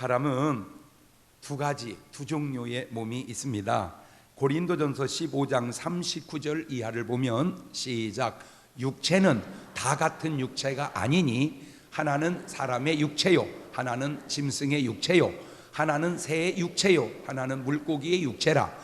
사람은 두 종류의 몸이 있습니다. 고린도전서 15장 39절 이하를 보면 시작. 육체는 다 같은 육체가 아니니 하나는 사람의 육체요, 하나는 짐승의 육체요, 하나는 새의 육체요, 하나는 물고기의 육체라.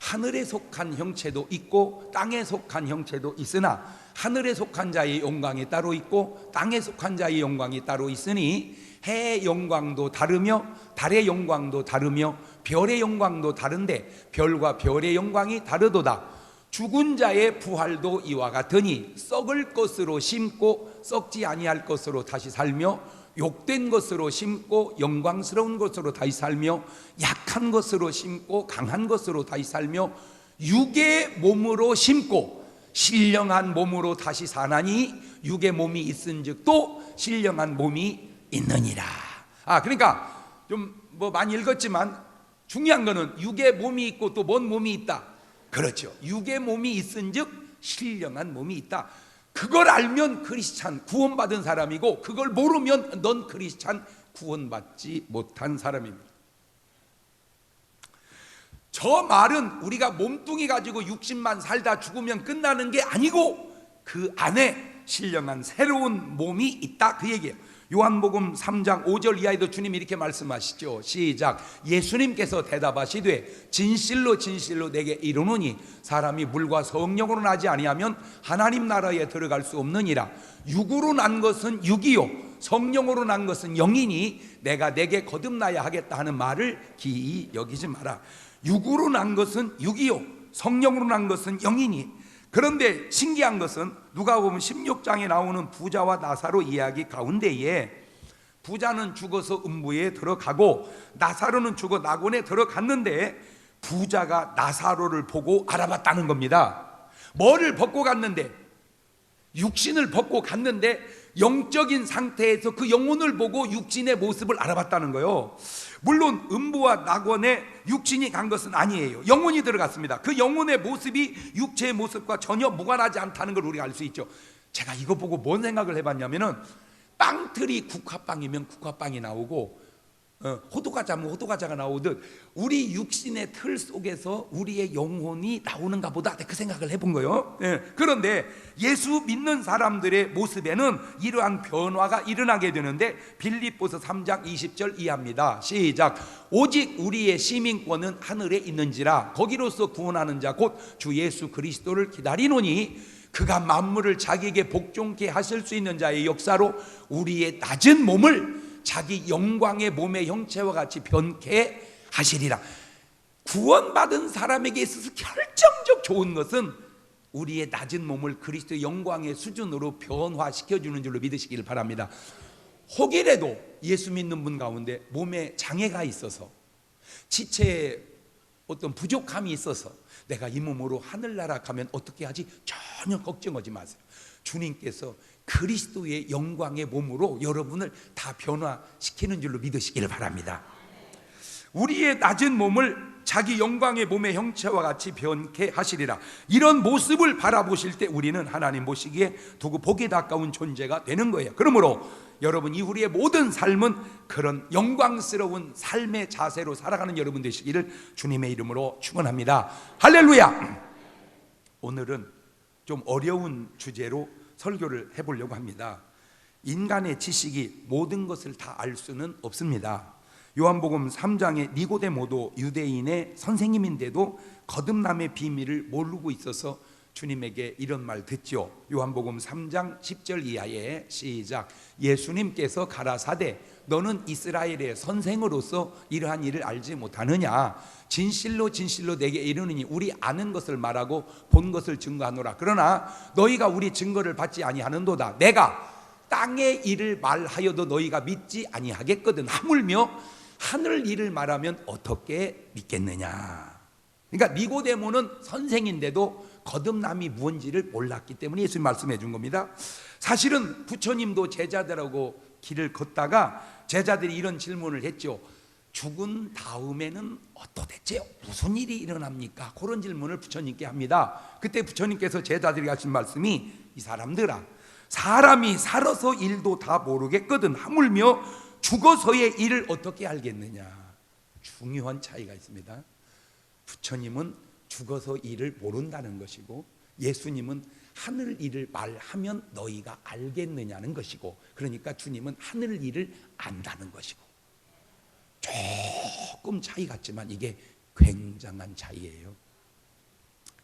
하늘에 속한 형체도 있고 땅에 속한 형체도 있으나 하늘에 속한 자의 영광이 따로 있고 땅에 속한 자의 영광이 따로 있으니 해의 영광도 다르며 달의 영광도 다르며 별의 영광도 다른데 별과 별의 영광이 다르도다. 죽은 자의 부활도 이와 같으니 썩을 것으로 심고 썩지 아니할 것으로 다시 살며 욕된 것으로 심고 영광스러운 것으로 다시 살며 약한 것으로 심고 강한 것으로 다시 살며 육의 몸으로 심고 신령한 몸으로 다시 사나니 육의 몸이 있은즉 또 신령한 몸이 있느니라. 그러니까 좀 많이 읽었지만 중요한 거는 육의 몸이 있고 또 뭔 몸이 있다. 그렇죠. 육의 몸이 있은즉 신령한 몸이 있다. 그걸 알면 크리스찬 구원받은 사람이고 그걸 모르면 넌 크리스찬 구원받지 못한 사람입니다. 저 말은 우리가 몸뚱이 가지고 60만 살다 죽으면 끝나는 게 아니고 그 안에 신령한 새로운 몸이 있다, 그 얘기예요. 요한복음 3장 5절 이하에도 주님이 이렇게 말씀하시죠. 시작. 예수님께서 대답하시되 진실로 진실로 내게 이르노니 사람이 물과 성령으로 나지 아니하면 하나님 나라에 들어갈 수 없느니라. 육으로 난 것은 육이요 성령으로 난 것은 영이니 내가 내게 거듭나야 하겠다 하는 말을 기이 여기지 마라. 육으로 난 것은 육이요 성령으로 난 것은 영이니. 그런데 신기한 것은 누가복음 16장에 나오는 부자와 나사로 이야기 가운데에 부자는 죽어서 음부에 들어가고 나사로는 죽어 낙원에 들어갔는데 부자가 나사로를 보고 알아봤다는 겁니다. 뭐를 벗고 갔는데? 육신을 벗고 갔는데 영적인 상태에서 그 영혼을 보고 육신의 모습을 알아봤다는 거예요. 물론 음부와 낙원에 육신이 간 것은 아니에요. 영혼이 들어갔습니다. 그 영혼의 모습이 육체의 모습과 전혀 무관하지 않다는 걸 우리가 알 수 있죠. 제가 이거 보고 뭔 생각을 해봤냐면은 빵틀이 국화빵이면 국화빵이 나오고 호두과자면 호두과자가 나오듯 우리 육신의 틀 속에서 우리의 영혼이 나오는가 보다, 그 생각을 해본 거예요. 그런데 예수 믿는 사람들의 모습에는 이러한 변화가 일어나게 되는데 빌립보서 3장 20절 이하입니다. 시작. 오직 우리의 시민권은 하늘에 있는지라 거기로서 구원하는 자 곧 주 예수 그리스도를 기다리노니 그가 만물을 자기에게 복종케 하실 수 있는 자의 역사로 우리의 낮은 몸을 자기 영광의 몸의 형체와 같이 변케 하시리라. 구원받은 사람에게 있어서 결정적 좋은 것은 우리의 낮은 몸을 그리스도의 영광의 수준으로 변화시켜주는 줄로 믿으시기를 바랍니다. 혹이라도 예수 믿는 분 가운데 몸에 장애가 있어서 지체에 어떤 부족함이 있어서 내가 이 몸으로 하늘나라 가면 어떻게 하지? 전혀 걱정하지 마세요. 주님께서 그리스도의 영광의 몸으로 여러분을 다 변화시키는 줄로 믿으시기를 바랍니다. 우리의 낮은 몸을 자기 영광의 몸의 형체와 같이 변케 하시리라. 이런 모습을 바라보실 때 우리는 하나님 보시기에 두고 보기 가까운 존재가 되는 거예요. 그러므로 여러분 이후의 모든 삶은 그런 영광스러운 삶의 자세로 살아가는 여러분 되시기를 주님의 이름으로 축원합니다. 할렐루야. 오늘은 좀 어려운 주제로 설교를 해보려고 합니다. 인간의 지식이 모든 것을 다 알 수는 없습니다. 요한복음 3장의 니고데모도 유대인의 선생님인데도 거듭남의 비밀을 모르고 있어서 주님에게 이런 말 듣죠. 요한복음 3장 10절 이하에 시작. 예수님께서 가라사대 너는 이스라엘의 선생으로서 이러한 일을 알지 못하느냐. 진실로 진실로 내게 이르노니 우리 아는 것을 말하고 본 것을 증거하노라. 그러나 너희가 우리 증거를 받지 아니하는도다. 내가 땅의 일을 말하여도 너희가 믿지 아니하겠거든. 하물며 하늘 일을 말하면 어떻게 믿겠느냐. 그러니까 니고데모는 선생인데도 거듭남이 무엇인지를 몰랐기 때문에 예수님 말씀해 준 겁니다. 사실은 부처님도 제자들하고 길을 걷다가 제자들이 이런 질문을 했죠. 죽은 다음에는 도대체 무슨 일이 일어납니까? 그런 질문을 부처님께 합니다. 그때 부처님께서 제자들에게 하신 말씀이, 이 사람들아, 사람이 살아서 일도 다 모르겠거든. 하물며 죽어서의 일을 어떻게 알겠느냐? 중요한 차이가 있습니다. 부처님은 죽어서 일을 모른다는 것이고, 예수님은 하늘 일을 말하면 너희가 알겠느냐는 것이고, 그러니까 주님은 하늘 일을 안다는 것이고, 조금 차이 같지만 이게 굉장한 차이예요.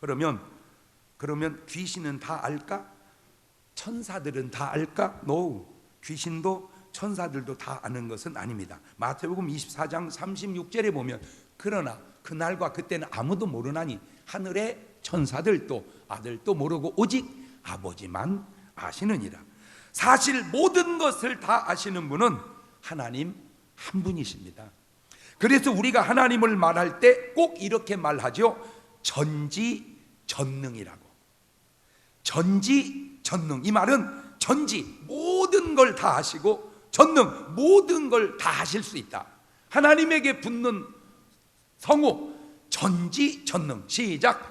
그러면 귀신은 다 알까? 천사들은 다 알까? No. 귀신도 천사들도 다 아는 것은 아닙니다. 마태복음 24장 36절에 보면, 그러나 그날과 그때는 아무도 모르나니 하늘의 천사들도 아들도 모르고 오직 아버지만 아시느니라. 사실 모든 것을 다 아시는 분은 하나님 한 분이십니다. 그래서 우리가 하나님을 말할 때 꼭 이렇게 말하죠. 전지전능이라고. 전지전능, 이 말은 전지, 모든 걸 다 하시고, 전능, 모든 걸 다 하실 수 있다. 하나님에게 붙는 성호 전지전능. 시작.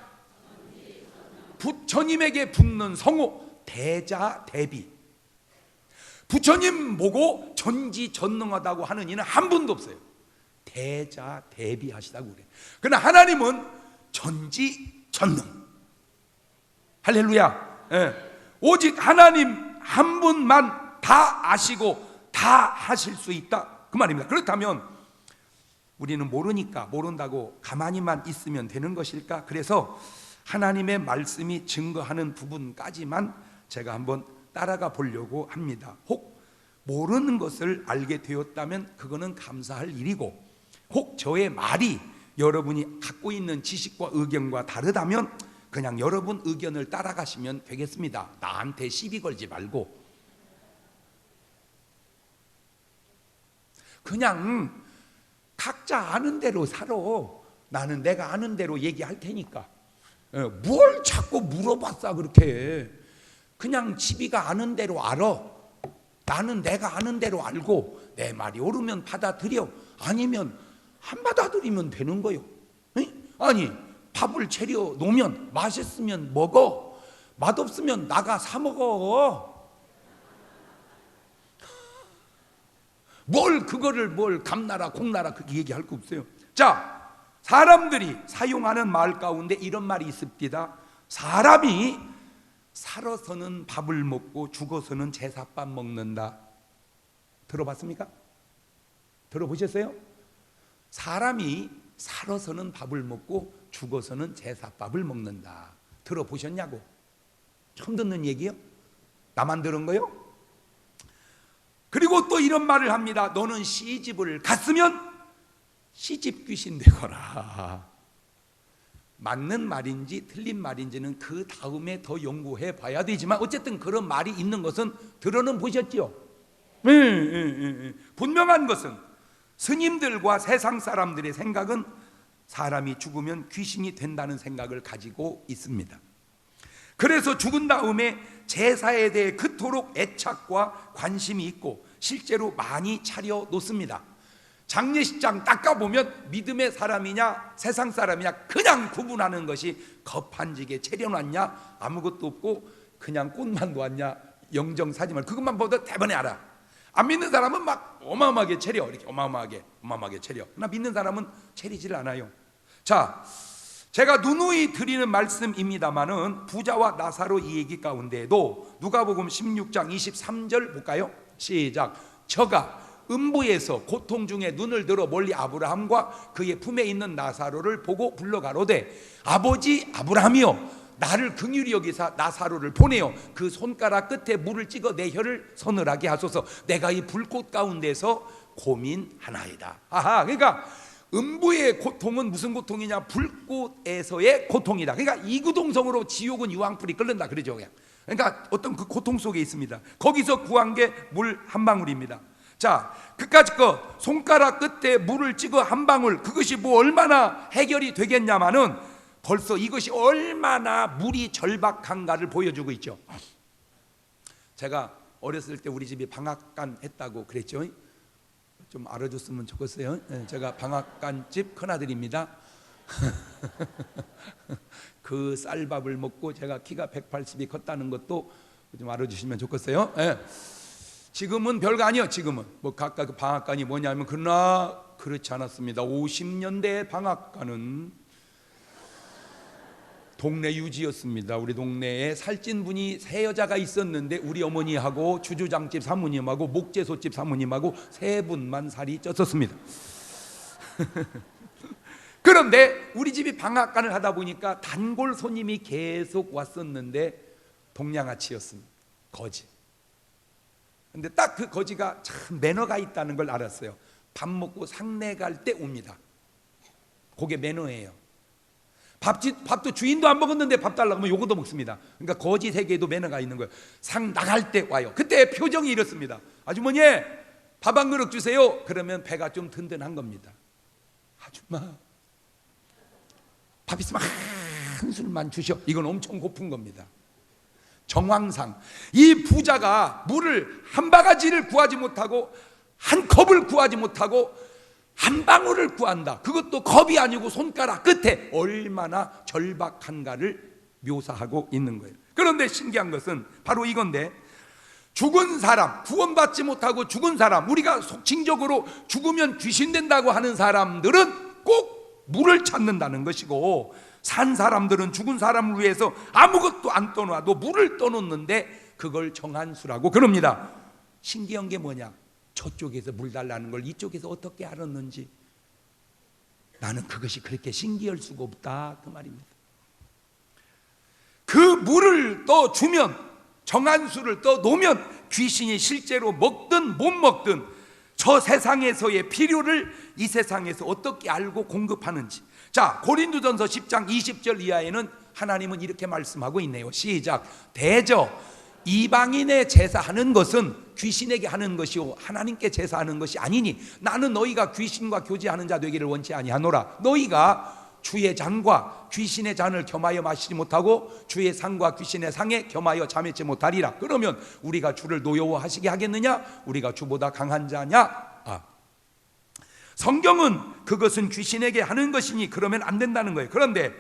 부처님에게 붙는 성호 대자대비. 부처님 보고 전지전능하다고 하는 이는 한 분도 없어요. 대자대비하시다고 그래. 그러나 하나님은 전지전능. 할렐루야. 오직 하나님 한 분만 다 아시고 다 하실 수 있다, 그 말입니다. 그렇다면 우리는 모르니까 모른다고 가만히만 있으면 되는 것일까? 그래서 하나님의 말씀이 증거하는 부분까지만 제가 한번 따라가 보려고 합니다. 혹 모르는 것을 알게 되었다면 그거는 감사할 일이고, 혹 저의 말이 여러분이 갖고 있는 지식과 의견과 다르다면 그냥 여러분 의견을 따라가시면 되겠습니다. 나한테 시비 걸지 말고 그냥 각자 아는 대로 살아. 나는 내가 아는 대로 얘기할 테니까. 뭘 자꾸 물어봤어 그렇게. 그냥 지비가 아는 대로 알아. 나는 내가 아는 대로 알고, 내 말이 옳으면 받아들여, 아니면 안 받아들이면 되는 거요. 아니, 밥을 차려 놓으면 맛있으면 먹어, 맛없으면 나가 사 먹어. 뭘 그거를 뭘 감나라 공나라 그렇게 얘기할 거 없어요. 자, 사람들이 사용하는 말 가운데 이런 말이 있습니다. 사람이 살아서는 밥을 먹고 죽어서는 제사밥 먹는다. 들어봤습니까? 들어보셨어요? 사람이 살아서는 밥을 먹고 죽어서는 제사밥을 먹는다. 들어보셨냐고? 처음 듣는 얘기요? 나만 들은 거요? 그리고 또 이런 말을 합니다. 너는 시집을 갔으면 시집 귀신 되거라. 맞는 말인지 틀린 말인지는 그 다음에 더 연구해 봐야 되지만 어쨌든 그런 말이 있는 것은 들어는 보셨죠? 분명한 것은 스님들과 세상 사람들의 생각은 사람이 죽으면 귀신이 된다는 생각을 가지고 있습니다. 그래서 죽은 다음에 제사에 대해 그토록 애착과 관심이 있고 실제로 많이 차려 놓습니다. 장례식장 닦아보면 믿음의 사람이냐 세상 사람이냐 그냥 구분하는 것이 겁한지게 차려놨냐 아무것도 없고 그냥 꽃만 놓았냐 영정사진만 그것만 보도 대번에 알아. 안 믿는 사람은 막 어마어마하게 차려, 이렇게 어마어마하게 차려. 그러나 믿는 사람은 차리질 않아요. 자, 제가 누누이 드리는 말씀입니다마는 부자와 나사로 이 얘기 가운데에도 누가복음 16장 23절 볼까요? 시작. 저가 음부에서 고통 중에 눈을 들어 멀리 아브라함과 그의 품에 있는 나사로를 보고 불러가로되 아버지 아브라함이여 나를 긍휼히 여기사 나사로를 보내어 그 손가락 끝에 물을 찍어 내 혀를 서늘하게 하소서. 내가 이 불꽃 가운데서 고민하나이다. 아하, 그러니까 음부의 고통은 무슨 고통이냐? 불꽃에서의 고통이다. 그러니까 이구동성으로 지옥은 유황불이 끓는다 그러죠. 그러니까 어떤 그 고통 속에 있습니다. 거기서 구한 게 물 한 방울입니다. 자, 그까짓 거 손가락 끝에 물을 찍어 한 방울, 그것이 뭐 얼마나 해결이 되겠냐마는 벌써 이것이 얼마나 물이 절박한가를 보여주고 있죠. 제가 어렸을 때 우리 집이 방앗간 했다고 그랬죠. 좀 알아줬으면 좋겠어요. 제가 방앗간집 큰아들입니다. 그 쌀밥을 먹고 제가 키가 180이 컸다는 것도 좀 알아주시면 좋겠어요. 지금은 별거 아니요. 지금은 뭐 각각 그 방앗간이 뭐냐면, 그러나 그렇지 않았습니다. 50년대 방앗간은 동네 유지였습니다. 우리 동네에 살찐 분이 세 여자가 있었는데 우리 어머니하고 주주장집 사모님하고 목재소집 사모님하고 세 분만 살이 쪘었습니다. 그런데 우리 집이 방앗간을 하다 보니까 단골 손님이 계속 왔었는데 동양아치였습니다. 거지. 근데 딱 그 거지가 참 매너가 있다는 걸 알았어요. 밥 먹고 상내 갈 때 옵니다. 그게 매너예요. 밥도 주인도 안 먹었는데 밥 달라고 하면 요거도 먹습니다. 그러니까 거지 세계에도 매너가 있는 거예요. 상 나갈 때 와요. 그때 표정이 이렇습니다. 아주머니, 밥 한 그릇 주세요. 그러면 배가 좀 든든한 겁니다. 아줌마, 밥 있으면 한 술만 주셔. 이건 엄청 고픈 겁니다. 정황상 이 부자가 물을 한 바가지를 구하지 못하고 한 컵을 구하지 못하고 한 방울을 구한다. 그것도 겁이 아니고 손가락 끝에 얼마나 절박한가를 묘사하고 있는 거예요. 그런데 신기한 것은 바로 이건데, 죽은 사람, 구원받지 못하고 죽은 사람, 우리가 속칭적으로 죽으면 귀신 된다고 하는 사람들은 꼭 물을 찾는다는 것이고, 산 사람들은 죽은 사람을 위해서 아무것도 안 떠놔도 물을 떠놓는데 그걸 정한수라고 그럽니다. 신기한 게 뭐냐? 저쪽에서 물 달라는 걸 이쪽에서 어떻게 알았는지 나는 그것이 그렇게 신기할 수가 없다, 그 말입니다. 그 물을 떠 주면, 정한수를 떠 놓으면 귀신이 실제로 먹든 못 먹든 저 세상에서의 필요를 이 세상에서 어떻게 알고 공급하는지. 자, 고린도전서 10장 20절 이하에는 하나님은 이렇게 말씀하고 있네요. 시작. 대저 이방인의 제사하는 것은 귀신에게 하는 것이요 하나님께 제사하는 것이 아니니 나는 너희가 귀신과 교제하는 자 되기를 원치 아니하노라. 너희가 주의 잔과 귀신의 잔을 겸하여 마시지 못하고 주의 상과 귀신의 상에 겸하여 잠있지 못하리라. 그러면 우리가 주를 노여워하시게 하겠느냐? 우리가 주보다 강한 자냐? 성경은 그것은 귀신에게 하는 것이니 그러면 안 된다는 거예요. 그런데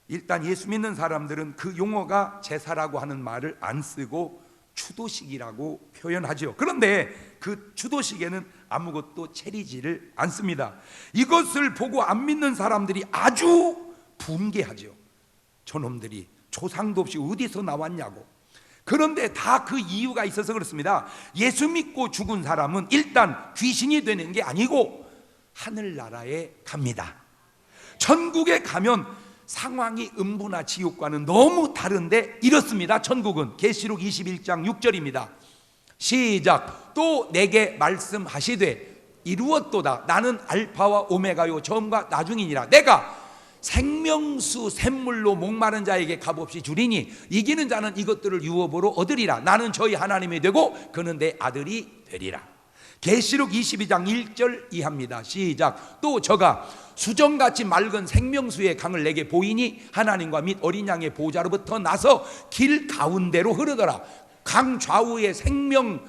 일단 예수 믿는 사람들은 그 용어가 제사라고 하는 말을 안 쓰고 추도식이라고 표현하죠. 그런데 그 추도식에는 아무것도 채리지를 않습니다. 이것을 보고 안 믿는 사람들이 아주 분개하죠. 저놈들이 조상도 없이 어디서 나왔냐고. 그런데 다 그 이유가 있어서 그렇습니다. 예수 믿고 죽은 사람은 일단 귀신이 되는 게 아니고 하늘나라에 갑니다. 천국에 가면 상황이 음부나 지옥과는 너무 다른데 이렇습니다. 천국은 계시록 21장 6절입니다. 시작. 또 내게 말씀하시되 이루었도다. 나는 알파와 오메가요 처음과 나중이니라. 내가 생명수 샘물로 목마른 자에게 값없이 주리니 이기는 자는 이것들을 유업으로 얻으리라. 나는 저희 하나님이 되고 그는 내 아들이 되리라. 계시록 22장 1절 이하입니다. 시작. 또 저가 수정같이 맑은 생명수의 강을 내게 보이니 하나님과 및 어린 양의 보좌로부터 나서 길 가운데로 흐르더라. 강 좌우에 생명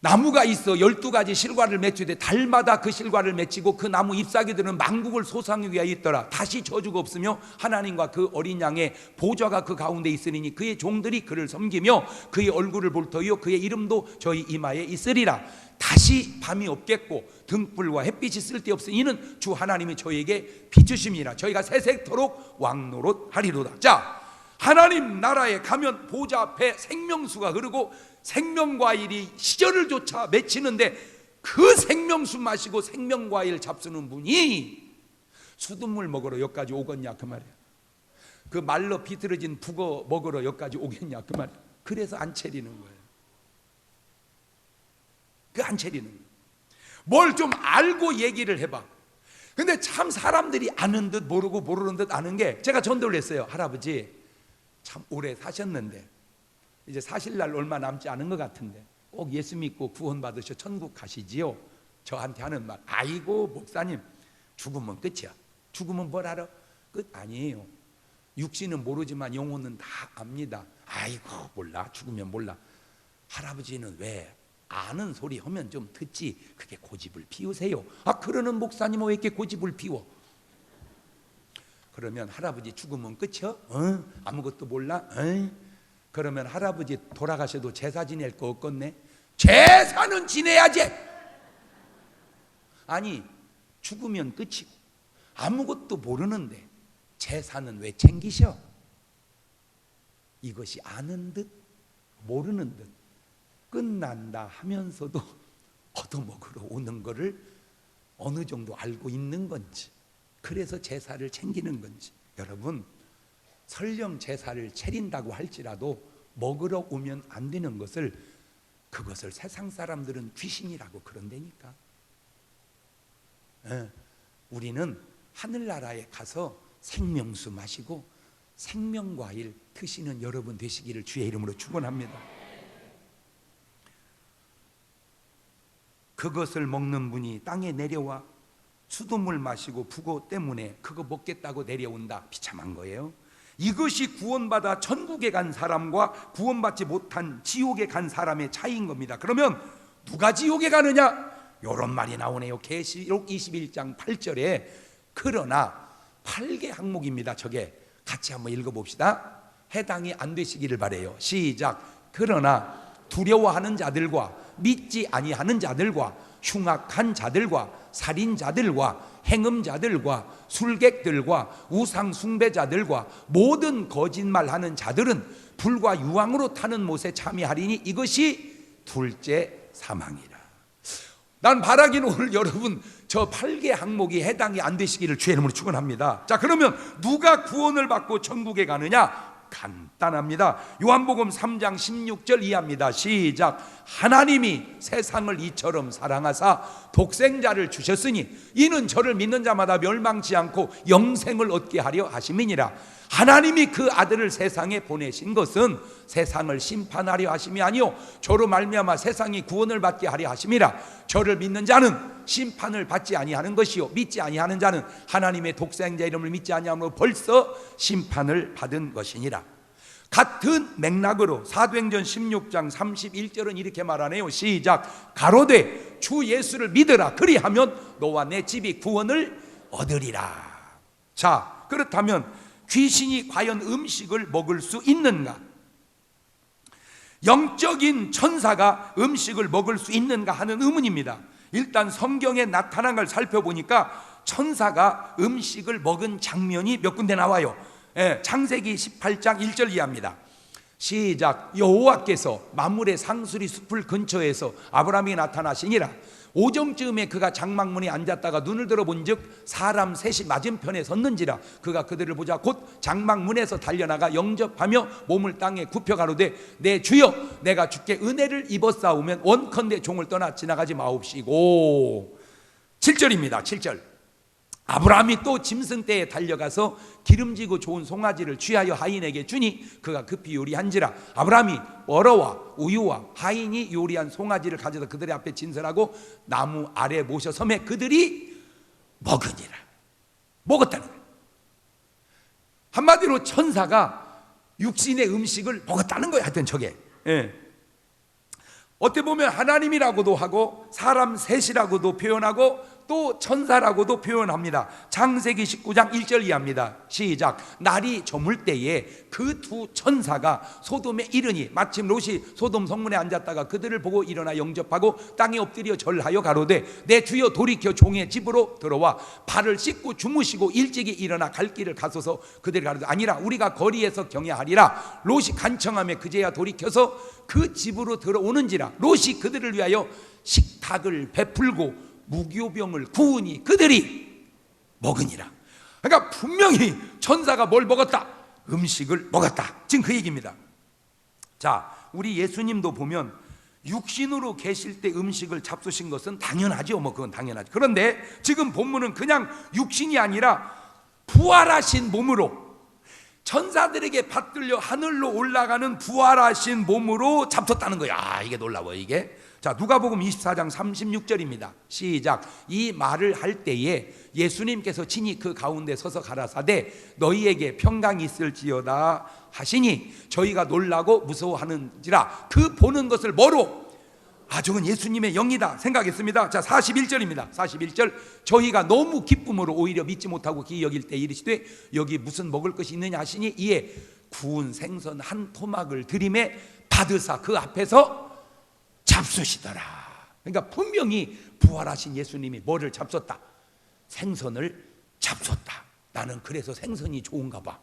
나무가 있어 12가지 실과를 맺히되 달마다 그 실과를 맺히고 그 나무 잎사귀들은 만국을 소상하기 위하여 있더라. 다시 저주가 없으며 하나님과 그 어린 양의 보좌가 그 가운데 있으리니 그의 종들이 그를 섬기며 그의 얼굴을 볼 터이요 그의 이름도 저희 이마에 있으리라. 다시 밤이 없겠고 등불과 햇빛이 쓸데없으니 이는 주 하나님이 저에게 비추심이라. 저희가 세세토록 왕노릇하리로다. 자, 하나님 나라에 가면 보좌 앞에 생명수가 흐르고 생명과일이 시절을 조차 맺히는데 그 생명수 마시고 생명과일 잡수는 분이 수돗물 먹으러 여기까지 오겠냐 그 말이에요. 그 말로 비틀어진 북어 먹으러 여기까지 오겠냐 그 말이에요. 그래서 안 차리는 거예요. 그 안 차리는 거예요. 뭘 좀 알고 얘기를 해봐. 근데 참 사람들이 아는 듯 모르고 모르는 듯 아는 게, 제가 전도를 했어요. 할아버지 참 오래 사셨는데 이제 사실 날 얼마 남지 않은 것 같은데 꼭 예수 믿고 구원 받으셔 천국 가시지요. 저한테 하는 말, 아이고 목사님 죽으면 끝이야. 죽으면 뭘 알아? 끝 아니에요. 육신은 모르지만 영혼은 다 압니다. 아이고 몰라, 죽으면 몰라. 할아버지는 왜 아는 소리 하면 좀 듣지 그게 고집을 피우세요. 아, 그러는 목사님은 왜 이렇게 고집을 피워? 그러면 할아버지 죽으면 끝이야? 아무것도 몰라? 그러면 할아버지 돌아가셔도 제사 지낼 거 없겠네? 제사는 지내야지. 아니, 죽으면 끝이고 아무것도 모르는데 제사는 왜 챙기셔? 이것이 아는 듯 모르는 듯 끝난다 하면서도 얻어먹으러 오는 것을 어느 정도 알고 있는 건지, 그래서 제사를 챙기는 건지. 여러분, 설령 제사를 차린다고 할지라도 먹으러 오면 안 되는 것을, 그것을 세상 사람들은 귀신이라고 그런다니까. 우리는 하늘나라에 가서 생명수 마시고 생명과일 드시는 여러분 되시기를 주의 이름으로 축원합니다. 그것을 먹는 분이 땅에 내려와 수돗물 마시고 부고 때문에 그거 먹겠다고 내려온다. 비참한 거예요. 이것이 구원받아 천국에 간 사람과 구원받지 못한 지옥에 간 사람의 차이인 겁니다. 그러면 누가 지옥에 가느냐? 이런 말이 나오네요. 계시록 21장 8절에. 그러나 8개 항목입니다. 저게 같이 한번 읽어봅시다. 해당이 안 되시기를 바라요. 시작. 그러나 두려워하는 자들과 믿지 아니하는 자들과 흉악한 자들과 살인자들과 행음자들과 술객들과 우상 숭배자들과 모든 거짓말하는 자들은 불과 유황으로 타는 못에 참여하리니 이것이 둘째 사망이라. 난 바라기는 오늘 여러분 저 8개 항목이 해당이 안 되시기를 주의 이름으로 축원합니다. 자, 그러면 누가 구원을 받고 천국에 가느냐? 간단합니다. 요한복음 3장 16절 이해합니다. 시작. 하나님이 세상을 이처럼 사랑하사 독생자를 주셨으니 이는 저를 믿는 자마다 멸망치 않고 영생을 얻게 하려 하심이니라. 하나님이 그 아들을 세상에 보내신 것은 세상을 심판하려 하심이 아니요 저로 말미암아 세상이 구원을 받게 하려 하심이라. 저를 믿는 자는 심판을 받지 아니하는 것이요 믿지 아니하는 자는 하나님의 독생자 이름을 믿지 아니함으로 벌써 심판을 받은 것이니라. 같은 맥락으로 사도행전 16장 31절은 이렇게 말하네요. 시작. 가로되 주 예수를 믿으라. 그리하면 너와 내 집이 구원을 얻으리라. 자, 그렇다면 귀신이 과연 음식을 먹을 수 있는가? 영적인 천사가 음식을 먹을 수 있는가 하는 의문입니다. 일단 성경에 나타난 걸 살펴보니까 천사가 음식을 먹은 장면이 몇 군데 나와요. 창세기 18장 1절 이해합니다. 시작. 여호와께서 만물의 상수리 숲을 근처에서 아브라함에게 나타나시니라. 오정쯤에 그가 장막문에 앉았다가 눈을 들어본즉 사람 셋이 맞은편에 섰는지라. 그가 그들을 보자 곧 장막문에서 달려나가 영접하며 몸을 땅에 굽혀 가로되 내 주여 내가 주께 은혜를 입었사오면 원컨대 종을 떠나 지나가지 마옵시고. 7절입니다. 7절. 아브라함이 또 짐승떼에 달려가서 기름지고 좋은 송아지를 취하여 하인에게 주니 그가 급히 요리한지라. 아브라함이 어러와 우유와 하인이 요리한 송아지를 가져다 그들의 앞에 진설하고 나무 아래 모셔 섬에 그들이 먹으니라. 먹었다는 거예요. 한마디로 천사가 육신의 음식을 먹었다는 거예요. 하여튼 저게 어떻게 보면 하나님이라고도 하고 사람 셋이라고도 표현하고 또 천사라고도 표현합니다. 창세기 19장 1절 이해합니다. 시작. 날이 저물 때에 그 두 천사가 소돔에 이르니 마침 롯이 소돔 성문에 앉았다가 그들을 보고 일어나 영접하고 땅에 엎드려 절하여 가로되 내 주여 돌이켜 종의 집으로 들어와 발을 씻고 주무시고 일찍이 일어나 갈 길을 가소서. 그들이 가로되 아니라 우리가 거리에서 경외하리라. 롯이 간청하며 그제야 돌이켜서 그 집으로 들어오는지라. 롯이 그들을 위하여 식탁을 베풀고 무교병을 구우니 그들이 먹으니라. 그러니까 분명히 천사가 뭘 먹었다? 음식을 먹었다. 지금 그 얘기입니다. 자, 우리 예수님도 보면 육신으로 계실 때 음식을 잡수신 것은 당연하죠. 그건 당연하죠. 그런데 지금 본문은 그냥 육신이 아니라 부활하신 몸으로 천사들에게 받들려 하늘로 올라가는 부활하신 몸으로 잡혔다는 거야. 이게 놀라워요. 이게. 자, 누가복음 24장 36절입니다. 시작. 이 말을 할 때에 예수님께서 친히 그 가운데 서서 가라사대 너희에게 평강이 있을지어다 하시니 저희가 놀라고 무서워하는지라. 그 보는 것을 뭐로? 저건 예수님의 영이다 생각했습니다. 자, 41절입니다. 41절. 저희가 너무 기쁨으로 오히려 믿지 못하고 기이 여길 때 이르시되 여기 무슨 먹을 것이 있느냐 하시니 이에 구운 생선 한 토막을 들이매 받으사 그 앞에서 잡수시더라. 그러니까 분명히 부활하신 예수님이 뭐를 잡섰다? 생선을 잡섰다. 나는 그래서 생선이 좋은가 봐.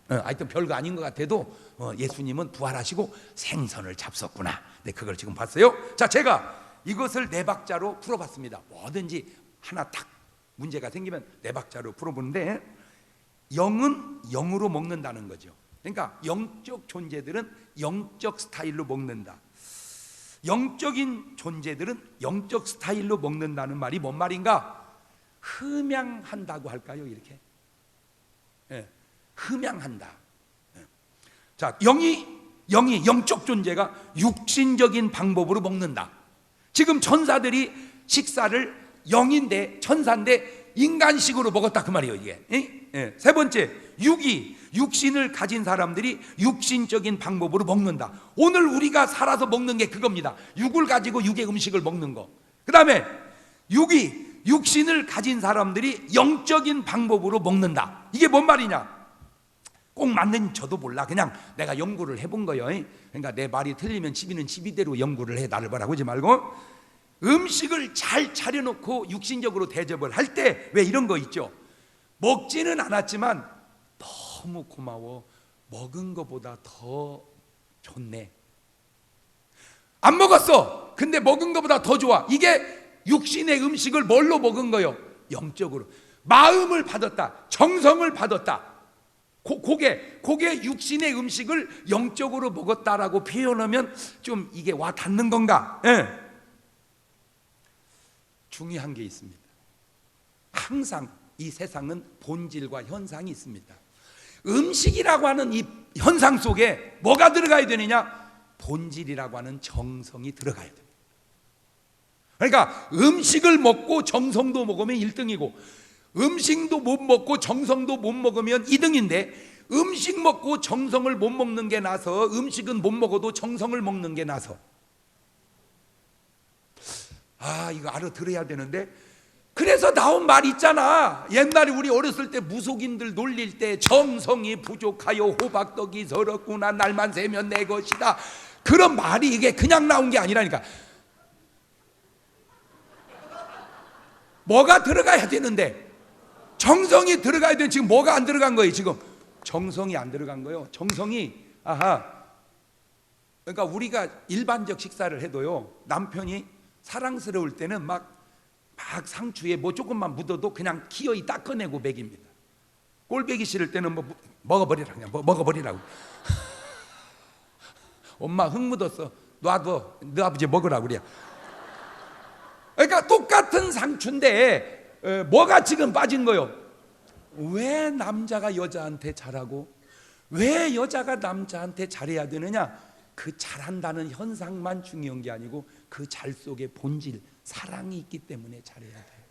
하여튼 별거 아닌 것 같아도 예수님은 부활하시고 생선을 잡섰구나. 네, 그걸 지금 봤어요. 자, 제가 이것을 네 박자로 풀어봤습니다. 뭐든지 하나 딱 문제가 생기면 네 박자로 풀어보는데, 영은 영으로 먹는다는 거죠. 그러니까 영적 존재들은 영적 스타일로 먹는다. 영적인 존재들은 영적 스타일로 먹는다는 말이 뭔 말인가? 흠양한다고 할까요? 이렇게 흠양한다. 자, 영이 영적 존재가 육신적인 방법으로 먹는다. 지금 천사들이 식사를 영인데 천사인데 인간식으로 먹었다 그 말이에요. 이게 세 번째, 육신을 가진 사람들이 육신적인 방법으로 먹는다. 오늘 우리가 살아서 먹는 게 그겁니다. 육을 가지고 육의 음식을 먹는 거. 그 다음에 육신을 가진 사람들이 영적인 방법으로 먹는다. 이게 뭔 말이냐? 꼭 맞는 저도 몰라. 그냥 내가 연구를 해본 거예요. 그러니까 내 말이 틀리면 지비는 지비대로 연구를 해. 나를 바라보지 말고. 음식을 잘 차려놓고 육신적으로 대접을 할 때 왜 이런 거 있죠? 먹지는 않았지만 너무 고마워. 먹은 거보다 더 좋네. 안 먹었어. 근데 먹은 거보다 더 좋아. 이게 육신의 음식을 뭘로 먹은 거예요? 영적으로. 마음을 받았다. 정성을 받았다. 그게 육신의 음식을 영적으로 먹었다라고 표현하면 좀 이게 와 닿는 건가? 중요한 게 있습니다. 항상 이 세상은 본질과 현상이 있습니다. 음식이라고 하는 이 현상 속에 뭐가 들어가야 되느냐? 본질이라고 하는 정성이 들어가야 됩니다. 그러니까 음식을 먹고 정성도 먹으면 1등이고, 음식도 못 먹고 정성도 못 먹으면 2등인데, 음식 먹고 정성을 못 먹는 게 나서 음식은 못 먹어도 정성을 먹는 게 나서, 이거 알아들어야 되는데, 그래서 나온 말 있잖아. 옛날에 우리 어렸을 때 무속인들 놀릴 때 정성이 부족하여 호박떡이 서럽구나, 날만 새면 내 것이다. 그런 말이 이게 그냥 나온 게 아니라니까. 뭐가 들어가야 되는데, 정성이 들어가야 되는데 지금 뭐가 안 들어간 거예요? 지금 정성이 안 들어간 거예요. 정성이 그러니까 우리가 일반적 식사를 해도요, 남편이 사랑스러울 때는 막 상추에 뭐 조금만 묻어도 그냥 기어이 닦아내고 먹입니다. 꼴배기 싫을 때는 뭐 먹어버리라, 그냥 먹어버리라고. 엄마 흙 묻었어, 놔둬, 너 아버지 먹으라고 그래. 그러니까 똑같은 상추인데 뭐가 지금 빠진 거요? 왜 남자가 여자한테 잘하고 왜 여자가 남자한테 잘해야 되느냐? 그 잘한다는 현상만 중요한 게 아니고 그 잘 속에 본질, 사랑이 있기 때문에 잘해야 돼요.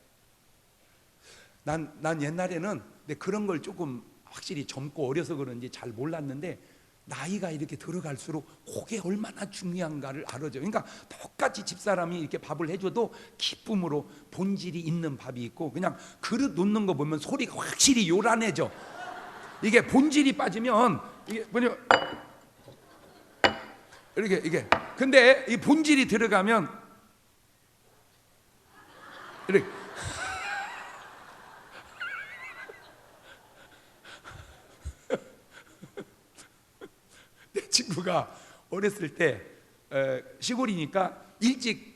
난 옛날에는 그런 걸 조금 확실히 젊고 어려서 그런지 잘 몰랐는데, 나이가 이렇게 들어갈수록 그게 얼마나 중요한가를 알아줘요. 그러니까 똑같이 집사람이 이렇게 밥을 해줘도 기쁨으로 본질이 있는 밥이 있고, 그냥 그릇 놓는 거 보면 소리가 확실히 요란해져. 이게 본질이 빠지면 이게 뭐냐면 이게 근데 이 본질이 들어가면 이렇게 내 친구가 어렸을 때 시골이니까 일찍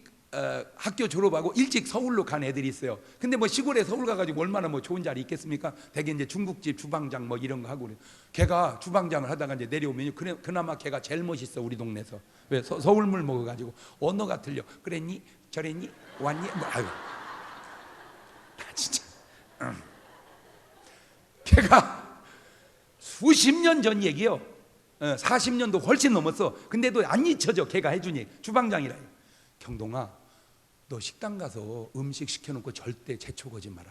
학교 졸업하고 일찍 서울로 간 애들이 있어요. 근데 뭐 시골에 서울 가가지고 얼마나 뭐 좋은 자리 있겠습니까? 대개 이제 중국집 주방장 뭐 이런 거 하고 그래요. 걔가 주방장을 하다가 이제 내려오면 그나마 걔가 제일 멋있어, 우리 동네에서. 왜? 서울물 먹어가지고 언어가 틀려. 그랬니? 저랬니? 왔니? 아유, 진짜. 걔가 수십 년 전 얘기요. 40년도 훨씬 넘었어. 근데도 안 잊혀져. 걔가 해주니 주방장이라. 경동아, 너 식당 가서 음식 시켜놓고 절대 재촉하지 마라.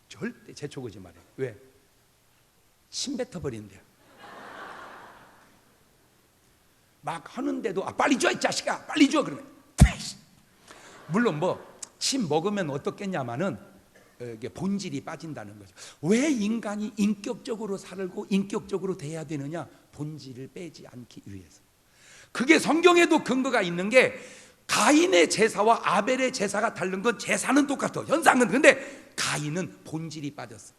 절대 재촉하지 마라. 왜? 침 뱉어버린대요. 막 하는데도 빨리 줘 이 자식아, 빨리 줘. 그러면 물론 뭐 침 먹으면 어떻겠냐마는 이게 본질이 빠진다는 거죠. 왜 인간이 인격적으로 살고 인격적으로 돼야 되느냐? 본질을 빼지 않기 위해서. 그게 성경에도 근거가 있는 게 가인의 제사와 아벨의 제사가 다른 건 제사는 똑같아, 현상은. 근데 가인은 본질이 빠졌어.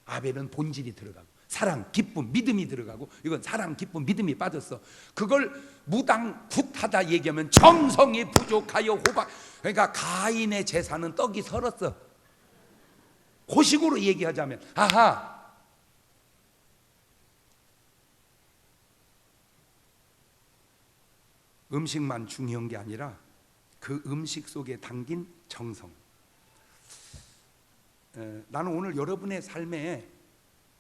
아벨은 본질이 들어가고 사랑, 기쁨, 믿음이 들어가고, 이건 사랑, 기쁨, 믿음이 빠졌어. 그걸 무당굿하다 얘기하면 정성이 부족하여 호박. 그러니까 가인의 제사는 떡이 설었어. 그 식으로 얘기하자면, 아하, 음식만 중요한 게 아니라 그 음식 속에 담긴 정성. 나는 오늘 여러분의 삶에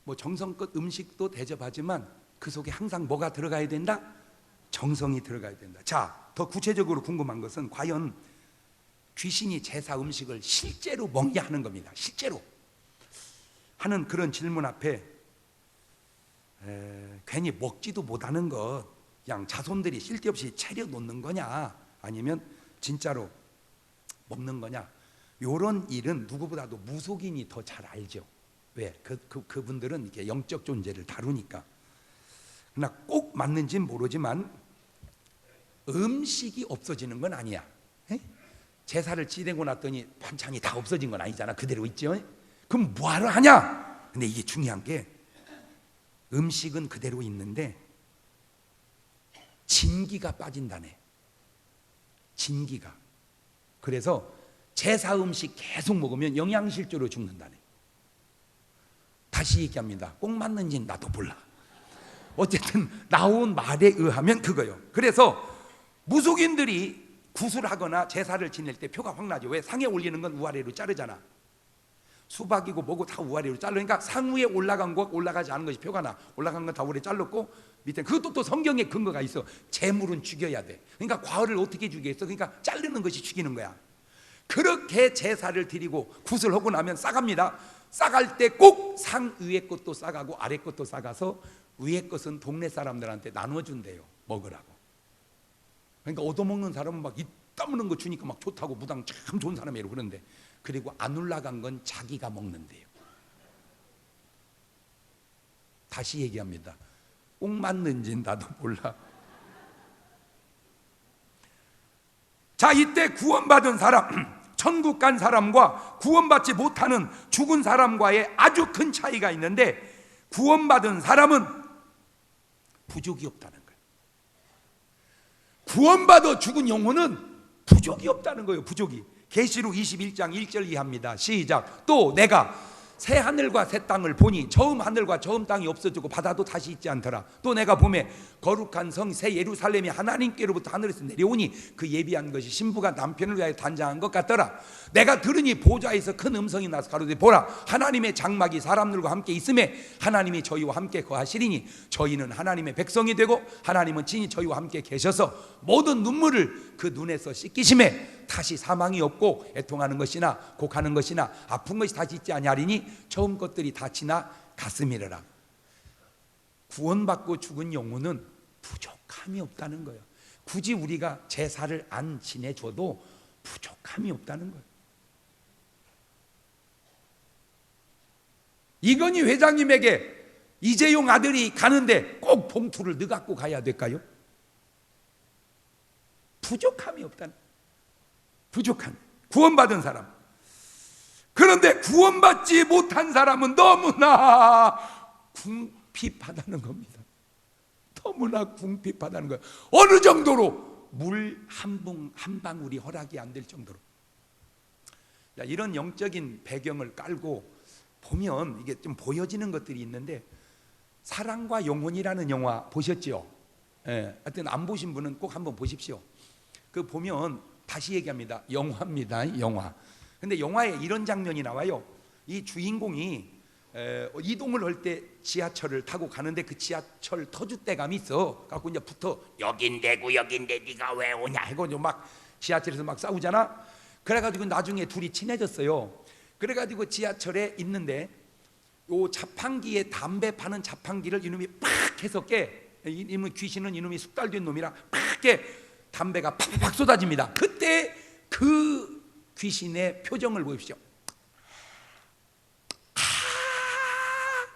뭐 정성껏 음식도 대접하지만 그 속에 항상 뭐가 들어가야 된다? 정성이 들어가야 된다. 자, 더 구체적으로 궁금한 것은 과연 귀신이 제사 음식을 실제로 먹냐 하는 겁니다. 실제로 하는 그런 질문 앞에 괜히 먹지도 못하는 것, 그냥 자손들이 쓸데없이 차려놓는 거냐, 아니면 진짜로 먹는 거냐, 이런 일은 누구보다도 무속인이 더 잘 알죠. 왜? 그분들은 이렇게 영적 존재를 다루니까. 그러나 꼭 맞는지는 모르지만 음식이 없어지는 건 아니야. 에? 제사를 지내고 났더니 반찬이 다 없어진 건 아니잖아. 그대로 있죠. 그럼 뭐하러 하냐? 근데 이게 중요한 게 음식은 그대로 있는데 진기가 빠진다네. 진기가. 그래서 제사 음식 계속 먹으면 영양실조로 죽는다네. 다시 얘기합니다. 꼭 맞는지는 나도 몰라. 어쨌든 나온 말에 의하면 그거요. 그래서 무속인들이 구슬하거나 제사를 지낼 때 표가 확 나죠. 왜? 상에 올리는 건 우아래로 자르잖아. 수박이고 뭐고 다 우아래로 자르니까 상 위에 올라간 것, 올라가지 않은 것이 표가 나. 올라간 건 다 우아래 잘랐고, 밑에 그것도 또 성경에 근거가 있어. 재물은 죽여야 돼. 그러니까 과일을 어떻게 죽이겠어? 그러니까 자르는 것이 죽이는 거야. 그렇게 제사를 드리고 구슬하고 나면 싸갑니다. 싸갈 때 꼭 상 위에 것도 싸가고 아래 것도 싸가서 위에 것은 동네 사람들한테 나눠준대요. 먹으라고. 그러니까 얻어먹는 사람은 막 이따무는 거 주니까 막 좋다고, 무당 참 좋은 사람이라고 그러는데, 그리고 안 올라간 건 자기가 먹는데요. 다시 얘기합니다. 꼭 맞는지는 나도 몰라. 자, 이때 구원받은 사람, 천국 간 사람과 구원받지 못하는 죽은 사람과의 아주 큰 차이가 있는데, 구원받은 사람은 부족이 없다는 거예요. 구원받아 죽은 영혼은 부족이 없다는 거예요. 부족이. 계시록 21장 1절 이하입니다. 시작. 또 내가 새 하늘과 새 땅을 보니 처음 하늘과 처음 땅이 없어지고 바다도 다시 있지 않더라. 또 내가 보매 거룩한 성 새 예루살렘이 하나님께로부터 하늘에서 내려오니 그 예비한 것이 신부가 남편을 위하여 단장한 것 같더라. 내가 들으니 보좌에서 큰 음성이 나서 가로되 보라, 하나님의 장막이 사람들과 함께 있음에 하나님이 저희와 함께 거하시리니 저희는 하나님의 백성이 되고 하나님은 친히 저희와 함께 계셔서 모든 눈물을 그 눈에서 씻기심에 다시 사망이 없고 애통하는 것이나 곡하는 것이나 아픈 것이 다시 있지 아니하리니 처음 것들이 다 지나갔음이라. 구원받고 죽은 영혼은 부족함이 없다는 거예요. 굳이 우리가 제사를 안 지내줘도 부족함이 없다는 거예요. 이건희 회장님에게 이재용 아들이 가는데 꼭 봉투를 넣어 갖고 가야 될까요? 부족함이 없다는 거예요. 부족한, 구원받은 사람. 그런데 구원받지 못한 사람은 너무나 궁핍하다는 겁니다. 너무나 궁핍하다는 거예요. 어느 정도로 물 한 방울이 허락이 안 될 정도로. 이런 영적인 배경을 깔고 보면 이게 좀 보여지는 것들이 있는데, 사랑과 영혼이라는 영화 보셨죠? 예, 하여튼 안 보신 분은 꼭 한번 보십시오. 그 보면 다시 얘기합니다. 영화입니다. 영화. 근데 영화에 이런 장면이 나와요. 이 주인공이 이동을 할 때 지하철을 타고 가는데 그 지하철 터줏대감이 있어. 갖고 이제 붙어 여긴데고 여긴데 네가 왜 오냐 하고 막 지하철에서 막 싸우잖아. 그래가지고 나중에 둘이 친해졌어요. 그래가지고 지하철에 있는데 요 자판기에 담배 파는 자판기를 이놈이 팍 해서 깨. 이놈의 귀신은 이놈이 숙달된 놈이라 팍 깨. 담배가 팍팍 쏟아집니다. 그때 그 귀신의 표정을 보십시오.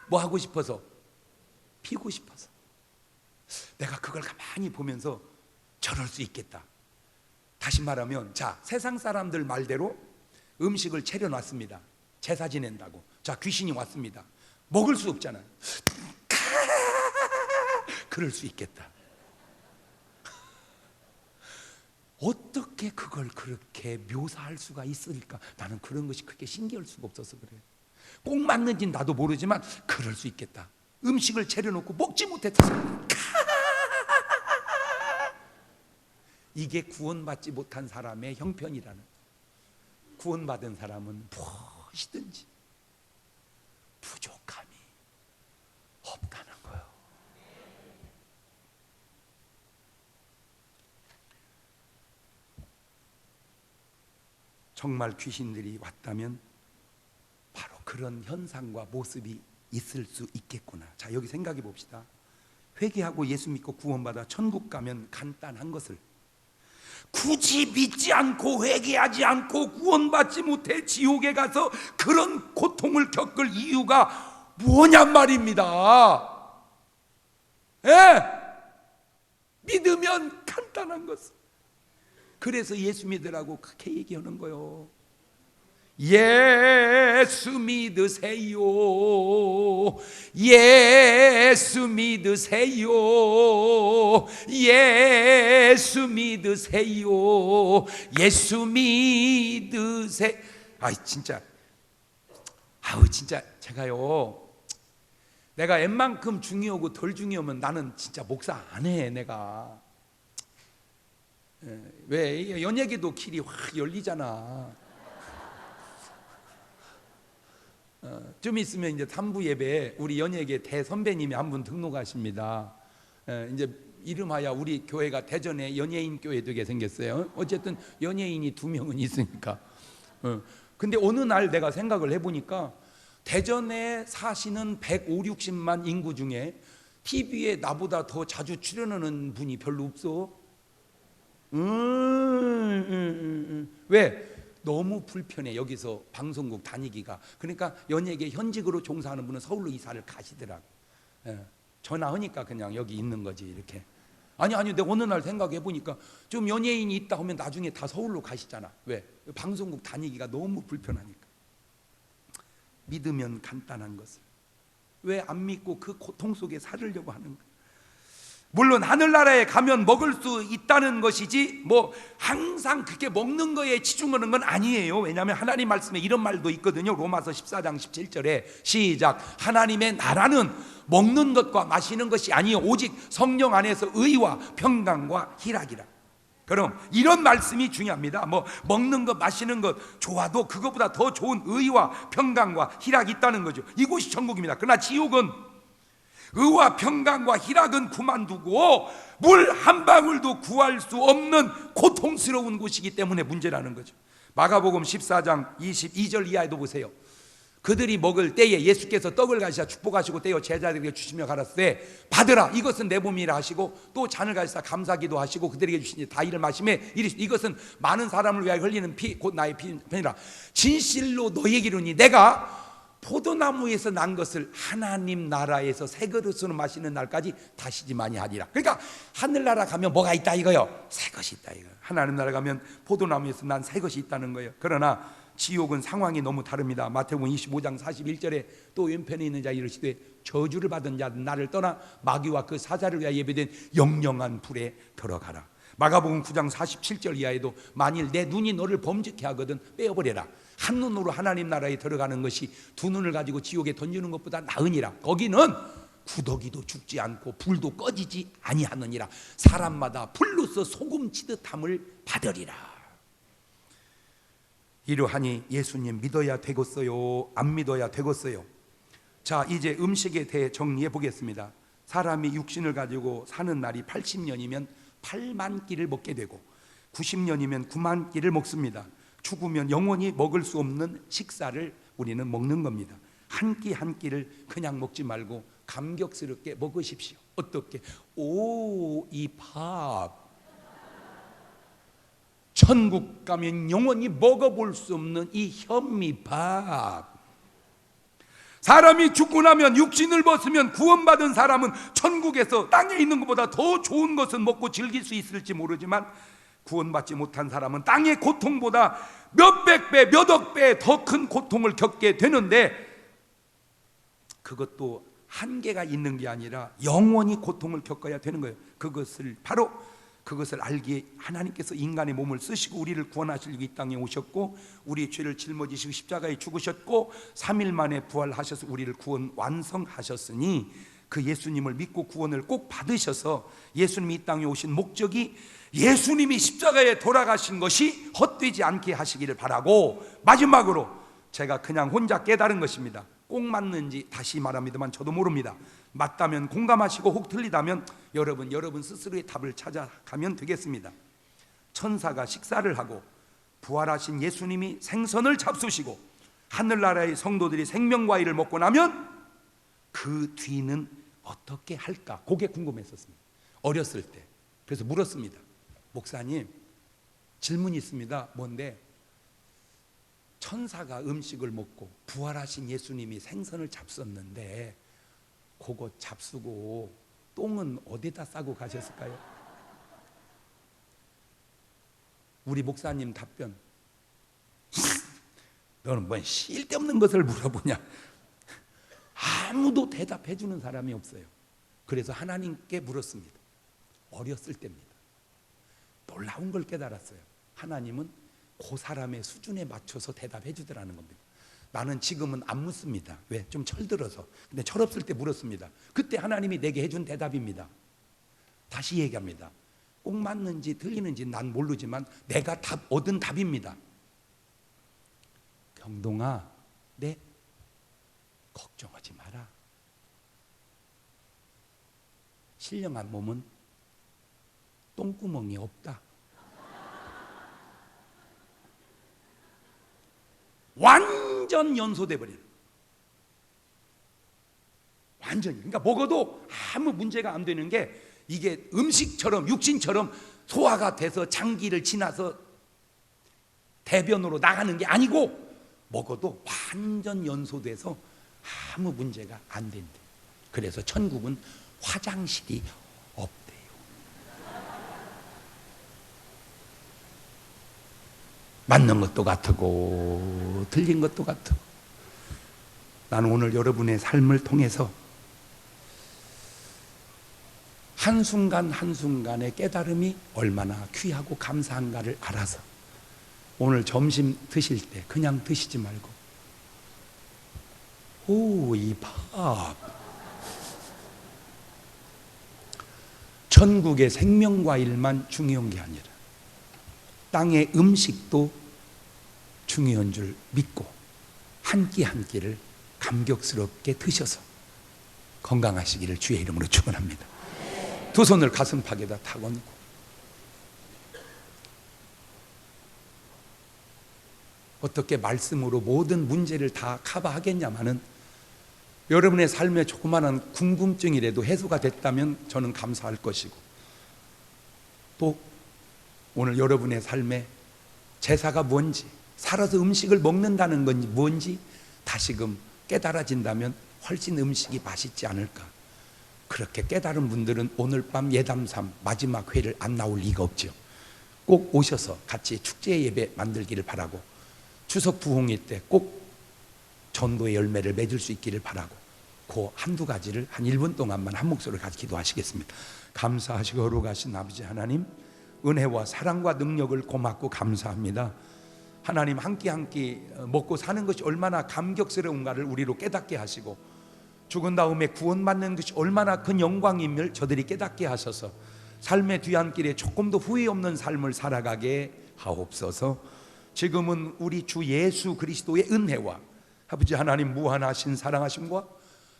뭐 하고 싶어서? 피고 싶어서. 내가 그걸 가만히 보면서 저럴 수 있겠다. 다시 말하면, 자, 세상 사람들 말대로 음식을 차려놨습니다. 제사 지낸다고. 자, 귀신이 왔습니다. 먹을 수 없잖아요. 그럴 수 있겠다. 어떻게 그걸 그렇게 묘사할 수가 있을까? 나는 그런 것이 그렇게 신기할 수가 없어서 그래요. 꼭 맞는지는 나도 모르지만 그럴 수 있겠다. 음식을 차려놓고 먹지 못했어. 이게 구원받지 못한 사람의 형편이라는. 구원받은 사람은 무엇이든지 부족함이 없다는 거예요. 정말 귀신들이 왔다면 바로 그런 현상과 모습이 있을 수 있겠구나. 자, 여기 생각해 봅시다. 회개하고 예수 믿고 구원받아 천국 가면 간단한 것을 굳이 믿지 않고 회개하지 않고 구원받지 못해 지옥에 가서 그런 고통을 겪을 이유가 뭐냔 말입니다. 예? 믿으면 간단한 것을. 그래서 예수 믿으라고 그렇게 얘기하는 거예요. 예수 믿으세요. 예수 믿으세요. 예수 믿으세요. 예수 믿으세요. 진짜. 진짜 제가요, 내가 웬만큼 중요하고 덜 중요하면 나는 진짜 목사 안 해. 내가 왜 연예계도 길이 확 열리잖아. 좀 있으면 이제 3부 예배에 우리 연예계 대선배님이 한 분 등록하십니다. 이제 이름하여 우리 교회가 대전에 연예인 교회 되게 생겼어요. 어쨌든 연예인이 2명은 있으니까. 근데 어느 날 내가 생각을 해보니까 대전에 사시는 150, 60만 인구 중에 TV에 나보다 더 자주 출연하는 분이 별로 없어. 왜? 너무 불편해. 여기서 방송국 다니기가. 그러니까 연예계 현직으로 종사하는 분은 서울로 이사를 가시더라고. 전화하니까 그냥 여기 있는 거지 이렇게. 아니 내가 어느 날 생각해 보니까 좀 연예인이 있다 하면 나중에 다 서울로 가시잖아. 왜? 방송국 다니기가 너무 불편하니까. 믿으면 간단한 것을 왜 안 믿고 그 고통 속에 살으려고 하는가? 물론 하늘나라에 가면 먹을 수 있다는 것이지 뭐 항상 그렇게 먹는 거에 치중하는 건 아니에요. 왜냐하면 하나님 말씀에 이런 말도 있거든요. 로마서 14장 17절에 시작. 하나님의 나라는 먹는 것과 마시는 것이 아니요 오직 성령 안에서 의와 평강과 희락이라. 그럼 이런 말씀이 중요합니다. 뭐 먹는 것 마시는 것 좋아도 그것보다 더 좋은 의와 평강과 희락이 있다는 거죠. 이곳이 천국입니다. 그러나 지옥은 의와 평강과 희락은 그만두고 물 한 방울도 구할 수 없는 고통스러운 곳이기 때문에 문제라는 거죠. 마가복음 14장 22절 이하에도 보세요. 그들이 먹을 때에 예수께서 떡을 가시사 축복하시고 떼어 제자들에게 주시며 가라사대 받으라 이것은 내 몸이라 하시고 또 잔을 가시사 감사기도 하시고 그들에게 주시니 다 이를 마시매 이것은 많은 사람을 위하여 흘리는 피 곧 나의 피니라. 진실로 너희에게 이르노니 내가 포도나무에서 난 것을 하나님 나라에서 새 그릇으로 마시는 날까지 다시지 마니하리라. 그러니까 하늘나라 가면 뭐가 있다 이거요? 새 것이 있다 이거. 하나님 나라 가면 포도나무에서 난 새 것이 있다는 거예요. 그러나 지옥은 상황이 너무 다릅니다. 마태복음 25장 41절에 또 왼편에 있는 자 이르시되 저주를 받은 자는 나를 떠나 마귀와 그 사자를 위하여 예배된 영영한 불에 들어가라. 마가복음 9장 47절 이하에도 만일 내 눈이 너를 범죄케 하거든 빼어버려라. 한 눈으로 하나님 나라에 들어가는 것이 두 눈을 가지고 지옥에 던지는 것보다 나으니라. 거기는 구더기도 죽지 않고 불도 꺼지지 아니하느니라. 사람마다 불로서 소금 치듯함을 받으리라. 이러하니 예수님 믿어야 되겠어요? 안 믿어야 되겠어요? 자, 이제 음식에 대해 정리해 보겠습니다. 사람이 육신을 가지고 사는 날이 80년이면 8만 끼를 먹게 되고 90년이면 9만 끼를 먹습니다. 죽으면 영원히 먹을 수 없는 식사를 우리는 먹는 겁니다. 한 끼 한 끼를 그냥 먹지 말고 감격스럽게 먹으십시오. 어떻게? 오, 이 밥 천국 가면 영원히 먹어볼 수 없는 이 현미밥 사람이 죽고 나면 육신을 벗으면 구원받은 사람은 천국에서 땅에 있는 것보다 더 좋은 것은 먹고 즐길 수 있을지 모르지만, 구원받지 못한 사람은 땅의 고통보다 몇백 배, 몇억 배 더 큰 고통을 겪게 되는데, 그것도 한계가 있는 게 아니라 영원히 고통을 겪어야 되는 거예요. 그것을 알기에 하나님께서 인간의 몸을 쓰시고 우리를 구원하시려고 이 땅에 오셨고, 우리의 죄를 짊어지시고 십자가에 죽으셨고 3일 만에 부활하셔서 우리를 구원 완성하셨으니, 그 예수님을 믿고 구원을 꼭 받으셔서, 예수님이 이 땅에 오신 목적이 예수님이 십자가에 돌아가신 것이 헛되지 않게 하시기를 바라고, 마지막으로 제가 그냥 혼자 깨달은 것입니다. 꼭 맞는지 다시 말합니다만 저도 모릅니다. 맞다면 공감하시고, 혹 틀리다면 여러분 스스로의 답을 찾아가면 되겠습니다. 천사가 식사를 하고 부활하신 예수님이 생선을 잡수시고 하늘나라의 성도들이 생명과일을 먹고 나면 그 뒤는 어떻게 할까? 그게 궁금했었습니다. 어렸을 때. 그래서 물었습니다. 목사님, 질문이 있습니다. 뭔데? 천사가 음식을 먹고 부활하신 예수님이 생선을 잡섰는데 그거 잡수고 똥은 어디다 싸고 가셨을까요? 우리 목사님 답변, 너는 뭔 쓸데없는 것을 물어보냐. 아무도 대답해 주는 사람이 없어요. 그래서 하나님께 물었습니다. 어렸을 때입니다. 놀라운 걸 깨달았어요. 하나님은 그 사람의 수준에 맞춰서 대답해 주더라는 겁니다. 나는 지금은 안 묻습니다. 왜? 좀 철들어서. 근데 철없을 때 물었습니다. 그때 하나님이 내게 해준 대답입니다. 다시 얘기합니다. 꼭 맞는지 틀리는지 난 모르지만 내가 얻은 답입니다. 경동아, 네? 걱정하지 마라. 신령한 몸은 똥구멍이 없다. 완전 연소돼 버려요. 완전히. 그러니까 먹어도 아무 문제가 안 되는 게, 이게 음식처럼 육신처럼 소화가 돼서 장기를 지나서 대변으로 나가는 게 아니고, 먹어도 완전 연소돼서 아무 문제가 안 된대. 그래서 천국은 화장실이 없대요. 맞는 것도 같고 틀린 것도 같고. 나는 오늘 여러분의 삶을 통해서 한순간 한순간의 깨달음이 얼마나 귀하고 감사한가를 알아서, 오늘 점심 드실 때 그냥 드시지 말고, 오, 이 밥, 천국의 생명과일만 중요한 게 아니라 땅의 음식도 중요한 줄 믿고 한 끼 한 끼를 감격스럽게 드셔서 건강하시기를 주의 이름으로 축원합니다. 두 손을 가슴팍에다 탁 얹고, 어떻게 말씀으로 모든 문제를 다 커버하겠냐마는, 여러분의 삶에 조그마한 궁금증이라도 해소가 됐다면 저는 감사할 것이고, 또 오늘 여러분의 삶에 제사가 뭔지, 살아서 음식을 먹는다는 건지 뭔지 다시금 깨달아진다면 훨씬 음식이 맛있지 않을까. 그렇게 깨달은 분들은 오늘 밤 예담삼 마지막 회를 안 나올 리가 없죠. 꼭 오셔서 같이 축제 예배 만들기를 바라고, 추석 부흥회 때 꼭 전도의 열매를 맺을 수 있기를 바라고, 그 한두 가지를 한 1분 동안만 한 목소리로 같이 기도하시겠습니다. 감사하시고 거룩하신 아버지 하나님, 은혜와 사랑과 능력을 고맙고 감사합니다. 하나님, 한 끼 한 끼 먹고 사는 것이 얼마나 감격스러운가를 우리로 깨닫게 하시고, 죽은 다음에 구원받는 것이 얼마나 큰 영광임을 저들이 깨닫게 하셔서 삶의 뒤안길에 조금도 후회 없는 삶을 살아가게 하옵소서. 지금은 우리 주 예수 그리스도의 은혜와 아버지 하나님 무한하신 사랑하심과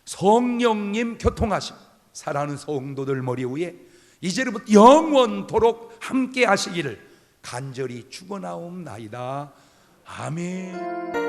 성령님 교통하심, 사랑하는 성도들 머리 위에 이제부터 영원토록 함께 하시기를 간절히 축원하옵나이다. 아멘.